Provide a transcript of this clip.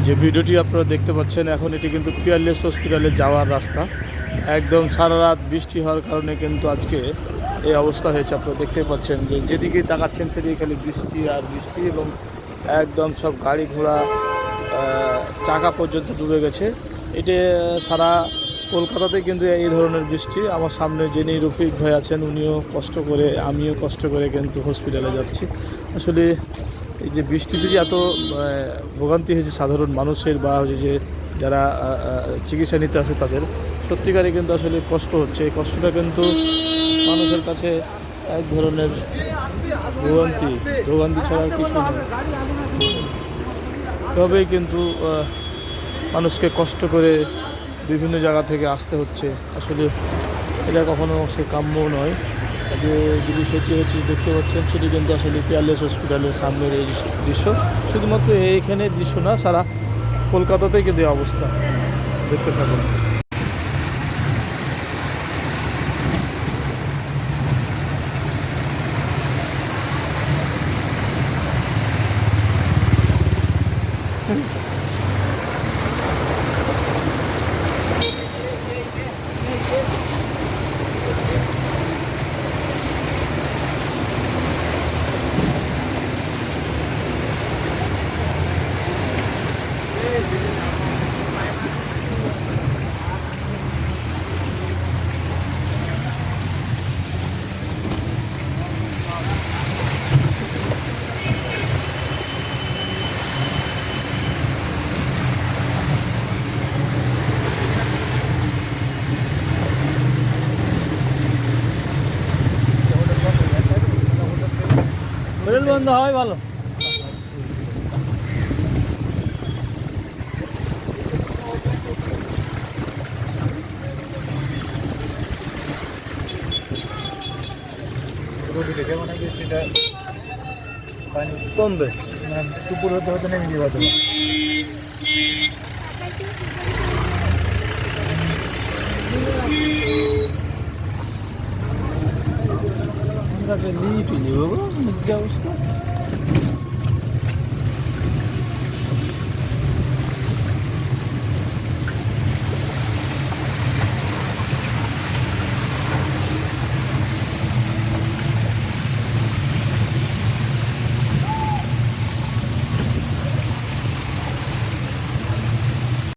যে ভিডিওটি আপনারা দেখতে পাচ্ছেন এখন এটি কিন্তু পিয়ারলেস হসপিটালে যাওয়ার রাস্তা। একদম সারা রাত বৃষ্টি হওয়ার কারণে কিন্তু আজকে এই অবস্থা হয়েছে। আপনারা দেখতে পাচ্ছেন যে যেদিকেই তাকাচ্ছেন সেদিকে খালি বৃষ্টি আর বৃষ্টি, এবং একদম সব গাড়ি ঘোড়া চাকা পর্যন্ত ডুবে গেছে। এটা সারা কলকাতাতে কিন্তু এই ধরনের বৃষ্টি। আমার সামনে যিনি রফিক ভাই আছেন উনিও কষ্ট করে, আমিও কষ্ট করে কিন্তু হসপিটালে যাচ্ছি। আসলে এই যে বৃষ্টিতে যে এত ভোগান্তি হয়েছে সাধারণ মানুষের, বা হচ্ছে যে যারা চিকিৎসা নিতে আসে তাদের, সত্যিকারে কিন্তু আসলে কষ্ট হচ্ছে। এই কষ্টটা কিন্তু মানুষের কাছে এক ধরনের ভোগান্তি ছাড়া আর কিছু নেই। তবেই কিন্তু মানুষকে কষ্ট করে বিভিন্ন জায়গা থেকে আসতে হচ্ছে। আসলে এটা কখনো সে কাম্য নয়। যে বিষয়টি হচ্ছে দেখতে পাচ্ছেন সেটি কিন্তু আসলে পিয়ারলেস হসপিটালের সামনের এই দৃশ্য। শুধুমাত্র এইখানে দৃশ্য না, সারা কলকাতাতেই কিন্তু এই অবস্থা। দেখতে থাকুন। রেল বন্ধ হয় ভালো। মানে বৃষ্টিটা পানি কমবে, মানে দুপুর হতে হতে নেমে যাবে হয়তো। আমরা লিফট নিব অবস্থা।